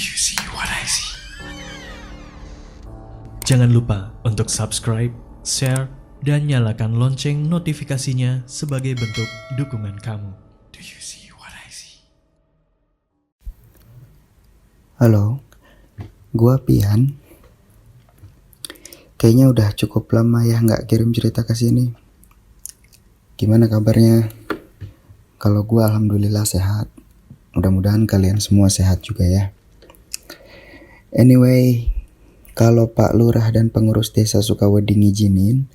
you see what I see? Jangan lupa untuk subscribe, share, dan nyalakan lonceng notifikasinya sebagai bentuk dukungan kamu. Do you see what I see? Halo, gua Pian. Kayaknya udah cukup lama ya nggak kirim cerita ke sini. Gimana kabarnya? Kalau gua alhamdulillah sehat. Mudah-mudahan kalian semua sehat juga ya. Anyway, kalau Pak Lurah dan pengurus desa Sukawedi ngizinin,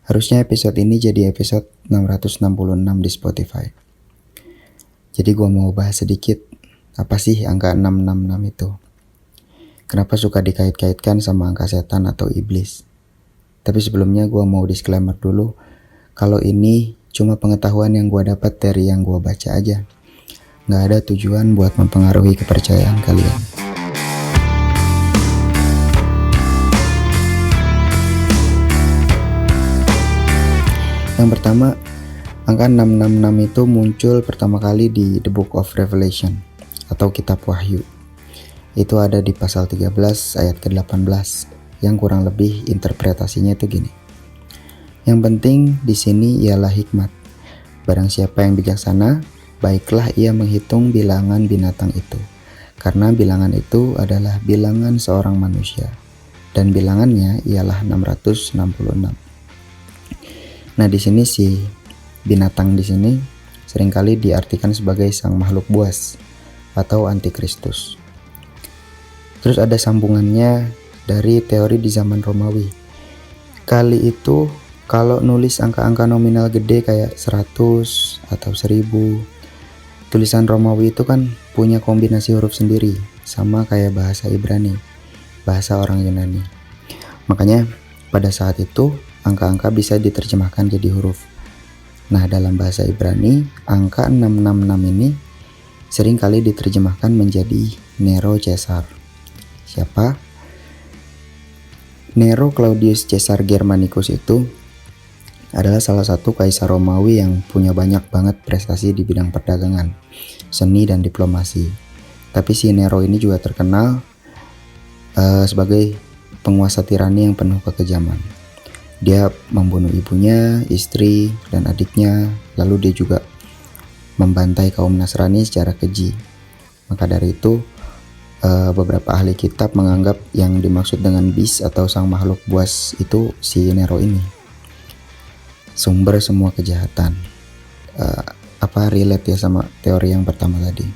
harusnya episode ini jadi episode 666 di Spotify. Jadi gua mau bahas sedikit apa sih angka 666 itu. Kenapa suka dikait-kaitkan sama angka setan atau iblis? Tapi sebelumnya gua mau disclaimer dulu, kalau ini cuma pengetahuan yang gua dapat dari yang gua baca aja. Nggak ada tujuan buat mempengaruhi kepercayaan kalian. Yang pertama, angka 666 itu muncul pertama kali di The Book of Revelation atau Kitab Wahyu. Itu ada di pasal 13 ayat ke-18 yang kurang lebih interpretasinya itu gini. Yang penting di sini ialah hikmat. Barang siapa yang bijaksana, baiklah ia menghitung bilangan binatang itu. Karena bilangan itu adalah bilangan seorang manusia dan bilangannya ialah 666. Nah, di sini si binatang di sini seringkali diartikan sebagai sang makhluk buas atau antikristus. Terus ada sambungannya dari teori di zaman Romawi. Kali itu kalau nulis angka-angka nominal gede kayak 100 atau 1000, tulisan Romawi itu kan punya kombinasi huruf sendiri, sama kayak bahasa Ibrani, bahasa orang Yunani. Makanya pada saat itu angka-angka bisa diterjemahkan jadi huruf. Nah, dalam bahasa Ibrani, angka 666 ini sering kali diterjemahkan menjadi Nero Caesar. Siapa? Nero Claudius Caesar Germanicus itu adalah salah satu kaisar Romawi yang punya banyak banget prestasi di bidang perdagangan, seni, dan diplomasi. Tapi si Nero ini juga terkenal sebagai penguasa tirani yang penuh kekejaman. Dia membunuh ibunya, istri, dan adiknya, lalu dia juga membantai kaum Nasrani secara keji. Maka dari itu, beberapa ahli kitab menganggap yang dimaksud dengan beast atau sang makhluk buas itu si Nero ini. Sumber semua kejahatan. Relate ya sama teori yang pertama tadi.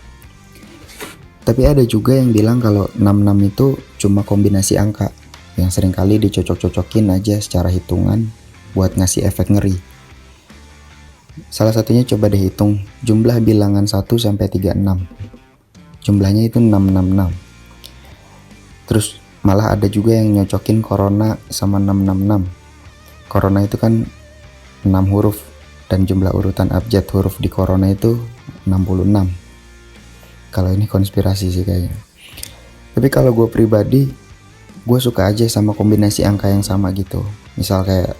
Tapi ada juga yang bilang kalau 66 itu cuma kombinasi angka yang seringkali dicocok-cocokin aja secara hitungan buat ngasih efek ngeri. Salah satunya coba deh hitung jumlah bilangan 1 sampai 36. Jumlahnya itu 666. Terus malah ada juga yang nyocokin corona sama 666. Corona itu kan 6 huruf dan jumlah urutan abjad huruf di corona itu 66. Kalau ini konspirasi sih kayaknya. Tapi kalau gue pribadi, gue suka aja sama kombinasi angka yang sama gitu. Misal kayak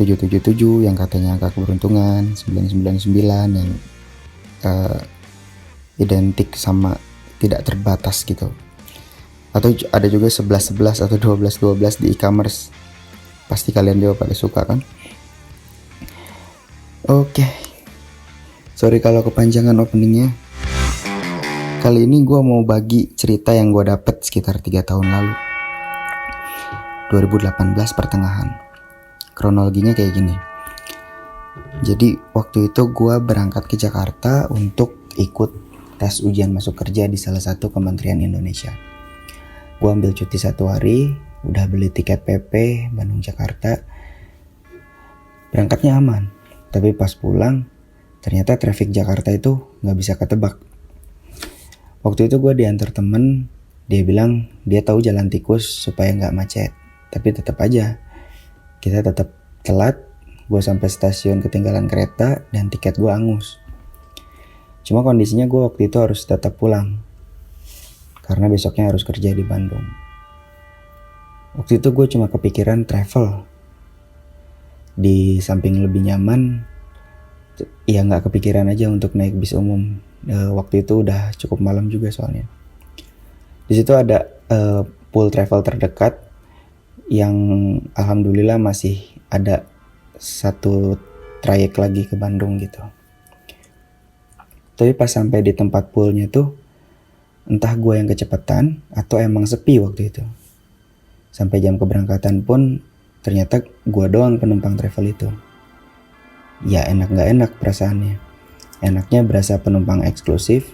777 yang katanya angka keberuntungan, 999 yang identik sama tidak terbatas gitu. Atau ada juga 1111 atau 1212 di e-commerce. Pasti kalian juga pada suka kan? Oke. Sorry kalau kepanjangan openingnya. Kali ini gue mau bagi cerita yang gue dapet sekitar 3 tahun lalu. 2018 pertengahan. Kronologinya kayak gini. Jadi waktu itu gue berangkat ke Jakarta untuk ikut tes ujian masuk kerja di salah satu kementerian Indonesia. Gue ambil cuti 1 hari, udah beli tiket PP Bandung Jakarta. Berangkatnya aman, tapi pas pulang ternyata traffic Jakarta itu gak bisa ketebak. Waktu itu gue diantar temen, dia bilang dia tahu jalan tikus supaya gak macet. Tapi tetap aja, kita tetap telat. Gue sampai stasiun ketinggalan kereta dan tiket gue angus. Cuma kondisinya gue waktu itu harus tetap pulang karena besoknya harus kerja di Bandung. Waktu itu gue cuma kepikiran travel. Di samping lebih nyaman, ya nggak kepikiran aja untuk naik bis umum. Waktu itu udah cukup malam juga soalnya. Di situ ada pool travel terdekat yang alhamdulillah masih ada satu trayek lagi ke Bandung gitu. Tapi pas sampai di tempat poolnya tuh entah gue yang kecepatan atau emang sepi waktu itu. Sampai jam keberangkatan pun ternyata gue doang penumpang travel itu. Ya enak gak enak perasaannya. Enaknya berasa penumpang eksklusif,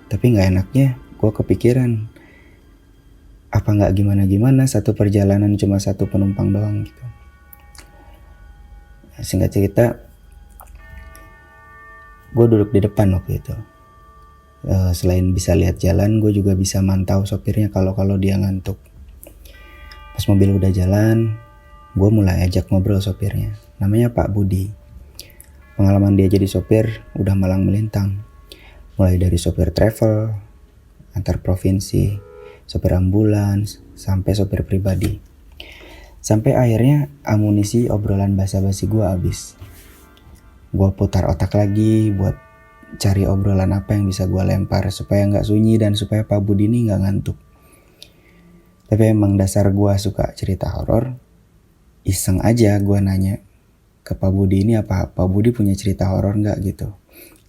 tapi gak enaknya gue kepikiran apa gak gimana-gimana satu perjalanan cuma satu penumpang doang gitu. Singkat cerita, gue duduk di depan waktu itu. Selain bisa lihat jalan, gue juga bisa mantau sopirnya kalau dia ngantuk. Pas mobil udah jalan, gue mulai ajak ngobrol sopirnya. Namanya Pak Budi. Pengalaman dia jadi sopir udah malang melintang. Mulai dari sopir travel, antar provinsi, sopir ambulans, sampai sopir pribadi. Sampai akhirnya amunisi obrolan basa-basi gue habis. Gue putar otak lagi buat cari obrolan apa yang bisa gue lempar supaya gak sunyi dan supaya Pak Budi ini gak ngantuk. Tapi emang dasar gue suka cerita horor. Iseng aja gue nanya ke Pak Budi ini, apa Pak Budi punya cerita horor gak gitu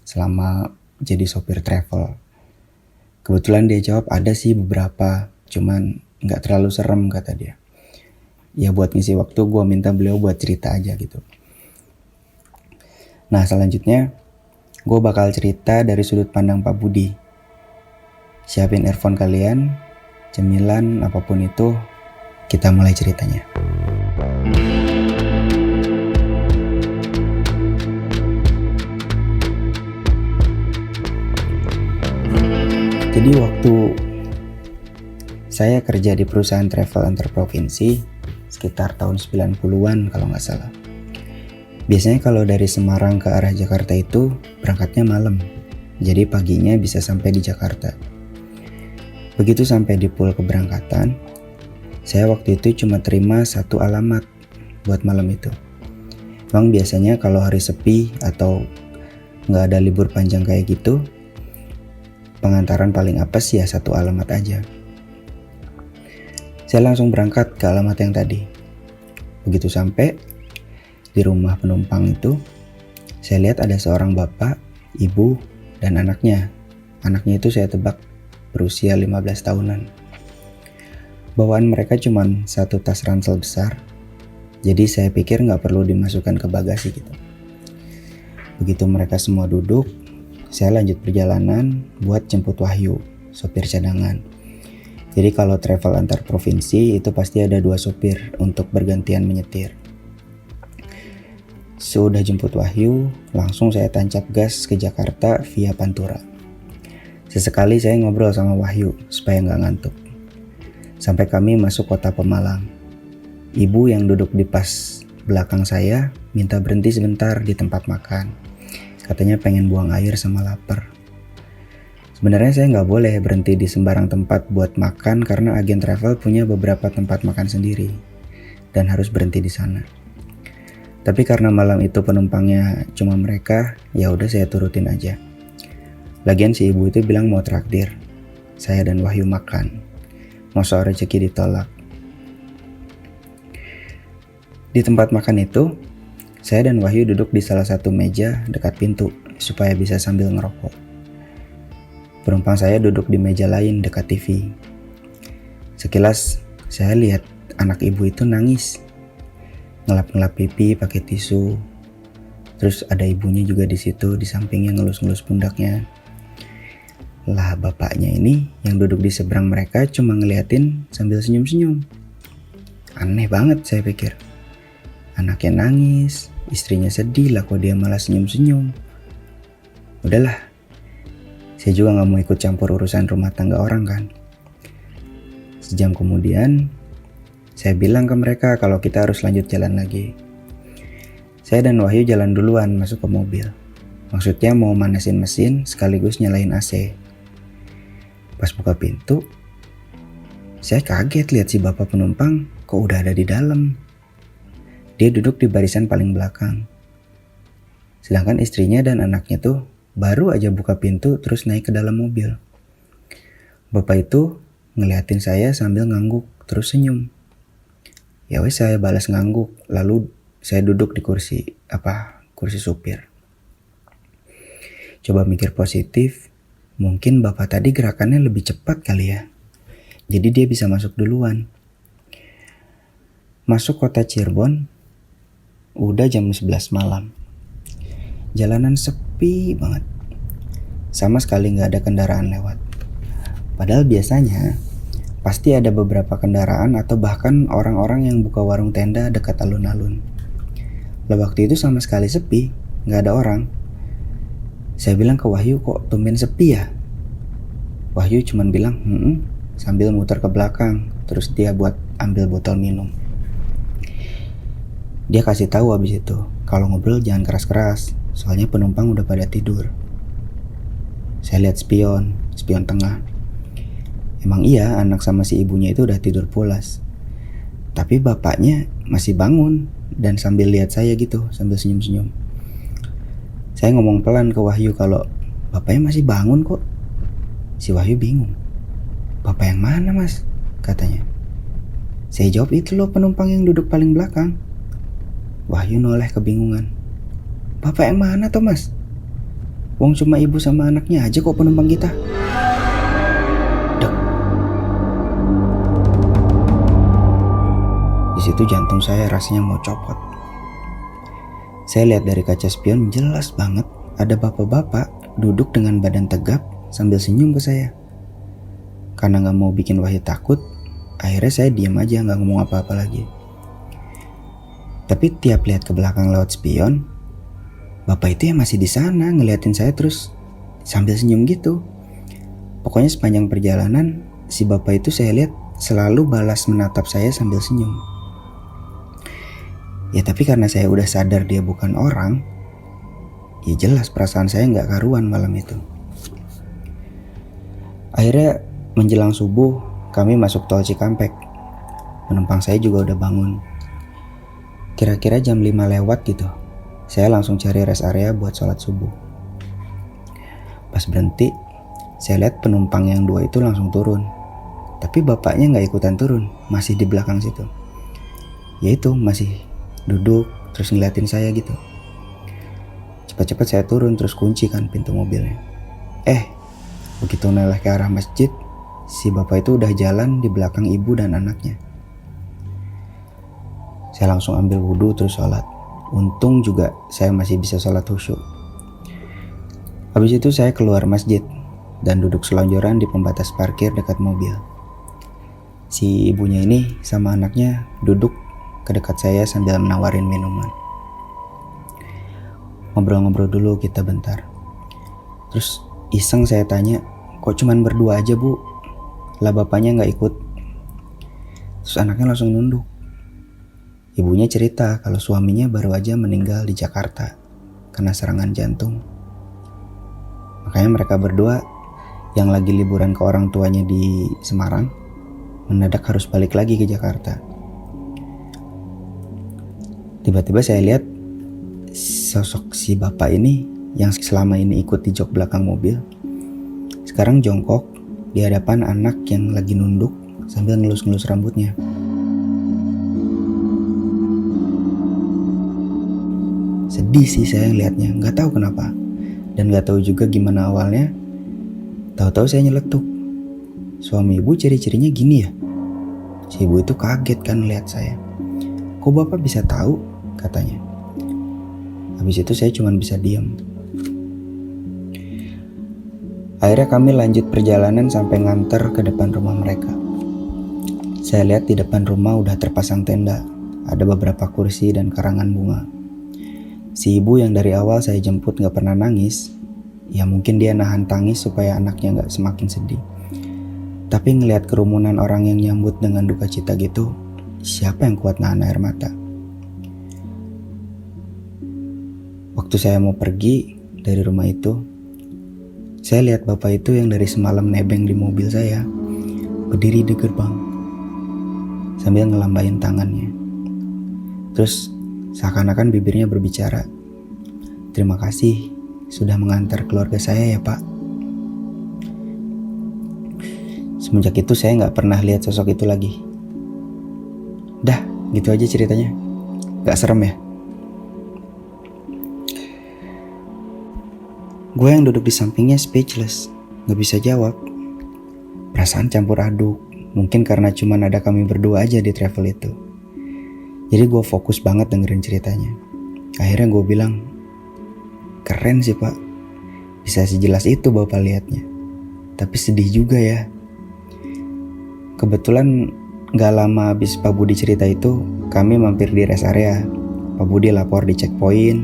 selama jadi sopir travel. Kebetulan dia jawab ada sih beberapa, cuman gak terlalu serem kata dia. Ya buat ngisi waktu gue minta beliau buat cerita aja gitu. Nah selanjutnya gue bakal cerita dari sudut pandang Pak Budi. Siapin earphone kalian, cemilan apapun itu, kita mulai ceritanya. Jadi waktu saya kerja di perusahaan travel antar provinsi sekitar tahun 90-an kalau nggak salah. Biasanya kalau dari Semarang ke arah Jakarta itu berangkatnya malam. Jadi paginya bisa sampai di Jakarta. Begitu sampai di pool keberangkatan, saya waktu itu cuma terima satu alamat buat malam itu. Memang biasanya kalau hari sepi atau nggak ada libur panjang kayak gitu, pengantaran paling apes ya satu alamat aja. Saya langsung berangkat ke alamat yang tadi. Begitu sampai di rumah penumpang itu, saya lihat ada seorang bapak, ibu, dan anaknya. Anaknya itu saya tebak berusia 15 tahunan. Bawaan mereka cuma satu tas ransel besar, jadi saya pikir nggak perlu dimasukkan ke bagasi gitu. Begitu mereka semua duduk, saya lanjut perjalanan buat jemput Wahyu, sopir cadangan. Jadi kalau travel antar provinsi itu pasti ada 2 sopir untuk bergantian menyetir. Sudah jemput Wahyu, langsung saya tancap gas ke Jakarta via Pantura. Sesekali saya ngobrol sama Wahyu supaya nggak ngantuk. Sampai kami masuk kota Pemalang. Ibu yang duduk di pas belakang saya minta berhenti sebentar di tempat makan. Katanya pengen buang air sama lapar. Sebenarnya saya nggak boleh berhenti di sembarang tempat buat makan karena agen travel punya beberapa tempat makan sendiri dan harus berhenti di sana. Tapi karena malam itu penumpangnya cuma mereka, ya udah saya turutin aja. Lagian si ibu itu bilang mau traktir. Saya dan Wahyu makan. Masa rezeki ditolak. Di tempat makan itu, saya dan Wahyu duduk di salah satu meja dekat pintu supaya bisa sambil ngerokok. Penumpang saya duduk di meja lain dekat TV. Sekilas saya lihat anak ibu itu nangis. Ngelap-ngelap pipi pakai tisu. Terus ada ibunya juga di situ di sampingnya ngelus-ngelus pundaknya. Lah bapaknya ini yang duduk di seberang mereka cuma ngeliatin sambil senyum-senyum. Aneh banget saya pikir. Anaknya nangis, istrinya sedih lah kok dia malah senyum-senyum. Udahlah. Saya juga gak mau ikut campur urusan rumah tangga orang kan. Sejam kemudian, saya bilang ke mereka kalau kita harus lanjut jalan lagi. Saya dan Wahyu jalan duluan masuk ke mobil. Maksudnya mau manasin mesin sekaligus nyalain AC. Pas buka pintu, saya kaget lihat si bapak penumpang kok udah ada di dalam. Dia duduk di barisan paling belakang. Sedangkan istrinya dan anaknya tuh baru aja buka pintu terus naik ke dalam mobil. Bapak itu ngeliatin saya sambil ngangguk terus senyum. Ya wes, saya balas ngangguk, lalu saya duduk di kursi supir. Coba mikir positif, mungkin bapak tadi gerakannya lebih cepat kali ya. Jadi dia bisa masuk duluan. Masuk kota Cirebon, udah jam 11 malam. Jalanan sepi banget. Sama sekali gak ada kendaraan lewat. Padahal biasanya pasti ada beberapa kendaraan atau bahkan orang-orang yang buka warung tenda dekat alun-alun. Lah waktu itu sama sekali sepi, gak ada orang. Saya bilang ke Wahyu, kok tumben sepi ya? Wahyu cuman bilang, sambil muter ke belakang, terus dia buat ambil botol minum. Dia kasih tahu abis itu, kalau ngobrol jangan keras-keras, soalnya penumpang udah pada tidur. Saya lihat spion tengah. Emang iya, anak sama si ibunya itu udah tidur pulas. Tapi bapaknya masih bangun dan sambil lihat saya gitu, sambil senyum-senyum. Saya ngomong pelan ke Wahyu kalau bapaknya masih bangun kok. Si Wahyu bingung. Bapak yang mana mas? Katanya. Saya jawab, itu loh penumpang yang duduk paling belakang. Wahyu noleh kebingungan. Bapak yang mana tuh mas? Wong cuma ibu sama anaknya aja kok penumpang kita. Di situ jantung saya rasanya mau copot. Saya lihat dari kaca spion jelas banget ada bapak-bapak duduk dengan badan tegap sambil senyum ke saya. Karena gak mau bikin Wahyu takut, akhirnya saya diam aja gak ngomong apa-apa lagi. Tapi tiap lihat ke belakang lewat spion, bapak itu ya masih di sana ngeliatin saya terus sambil senyum gitu. Pokoknya sepanjang perjalanan si bapak itu saya lihat selalu balas menatap saya sambil senyum. Ya tapi karena saya udah sadar dia bukan orang, ya jelas perasaan saya gak karuan malam itu. Akhirnya menjelang subuh kami masuk tol Cikampek. Penumpang saya juga udah bangun. Kira-kira jam 5 lewat gitu. Saya langsung cari rest area buat sholat subuh. Pas berhenti, saya lihat penumpang yang 2 itu langsung turun. Tapi bapaknya gak ikutan turun, masih di belakang situ. Yaitu masih duduk terus ngeliatin saya gitu. Cepat-cepat saya turun terus kunci kan pintu mobilnya. Begitu noleh ke arah masjid, si bapak itu udah jalan di belakang ibu dan anaknya. Saya langsung ambil wudhu terus sholat. Untung juga saya masih bisa sholat khusyuk. Habis itu saya keluar masjid dan duduk selonjoran di pembatas parkir dekat mobil. Si ibunya ini sama anaknya duduk ke dekat saya sambil menawarin minuman. Ngobrol-ngobrol dulu kita bentar. Terus iseng saya tanya, kok cuman berdua aja bu? Lah bapaknya gak ikut. Terus anaknya langsung nunduk. Ibunya cerita kalau suaminya baru aja meninggal di Jakarta karena serangan jantung. Makanya mereka berdua yang lagi liburan ke orang tuanya di Semarang mendadak harus balik lagi ke Jakarta. Tiba-tiba saya lihat sosok si bapak ini yang selama ini ikut di jok belakang mobil sekarang jongkok di hadapan anak yang lagi nunduk sambil ngelus-ngelus rambutnya. Sedih sih saya ngeliatnya, gak tahu kenapa. Dan gak tahu juga gimana awalnya. Tahu-tahu saya nyeletuk. Suami ibu ciri-cirinya gini ya? Si ibu itu kaget kan lihat saya. Kok bapak bisa tahu? Katanya. Habis itu saya cuma bisa diam. Akhirnya kami lanjut perjalanan sampai nganter ke depan rumah mereka. Saya lihat di depan rumah udah terpasang tenda. Ada beberapa kursi dan karangan bunga. Si ibu yang dari awal saya jemput gak pernah nangis, ya mungkin dia nahan tangis supaya anaknya gak semakin sedih. Tapi ngelihat kerumunan orang yang nyambut dengan duka cita gitu, siapa yang kuat nahan air mata? Waktu saya mau pergi dari rumah itu, saya lihat bapak itu yang dari semalam nebeng di mobil saya, berdiri di gerbang, sambil ngelambain tangannya. Terus seakan-akan bibirnya berbicara, "Terima kasih sudah mengantar keluarga saya ya Pak." Semenjak itu saya nggak pernah lihat sosok itu lagi. Dah, gitu aja ceritanya. Gak serem ya? Gue yang duduk di sampingnya speechless, gak bisa jawab. Perasaan campur aduk, mungkin karena cuma ada kami berdua aja di travel itu. Jadi gue fokus banget dengerin ceritanya. Akhirnya gue bilang, keren sih pak, bisa sejelas itu bapak liatnya. Tapi sedih juga ya. Kebetulan gak lama habis Pak Budi cerita itu, kami mampir di rest area. Pak Budi lapor di checkpoint.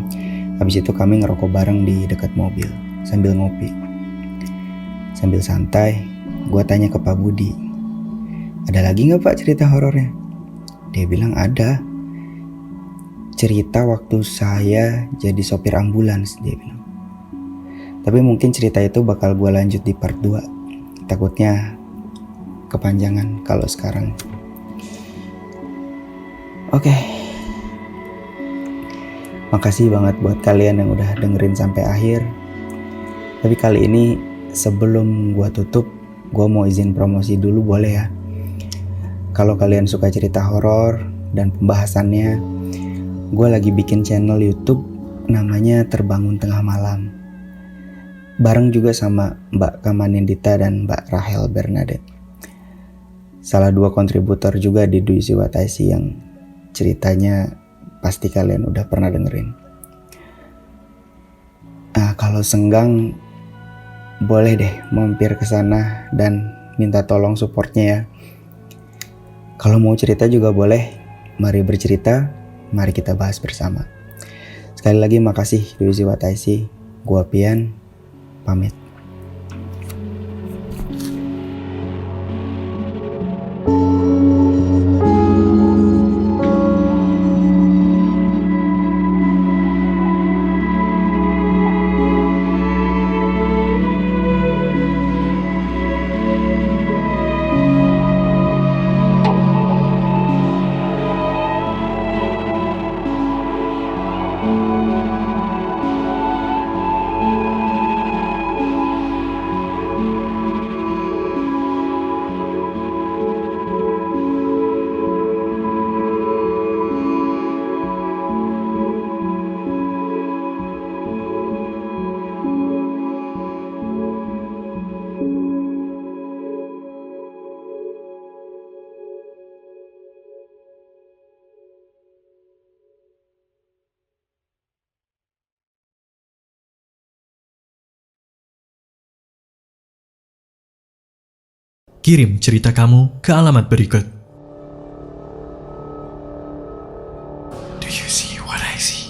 Habis itu kami ngerokok bareng di dekat mobil sambil ngopi. Sambil santai, gue tanya ke Pak Budi, ada lagi gak pak cerita horornya? Dia bilang ada. Cerita waktu saya jadi sopir ambulans, dia bilang. Tapi mungkin cerita itu bakal gue lanjut di part 2. Takutnya kepanjangan kalau sekarang. Oke. Makasih banget buat kalian yang udah dengerin sampai akhir. Tapi kali ini sebelum gua tutup, gua mau izin promosi dulu boleh ya? Kalau kalian suka cerita horor dan pembahasannya, gua lagi bikin channel YouTube namanya Terbangun Tengah Malam. Bareng juga sama Mbak Kamanindita dan Mbak Rahel Bernadette. Salah 2 kontributor juga di Do You See What I See yang ceritanya pasti kalian udah pernah dengerin. Nah, kalau senggang boleh deh mampir ke sana dan minta tolong supportnya ya. Kalau mau cerita juga boleh. Mari bercerita, mari kita bahas bersama. Sekali lagi makasih Do You See What I See. Gua Pian, pamit. Kirim cerita kamu ke alamat berikut. Do you see what I see?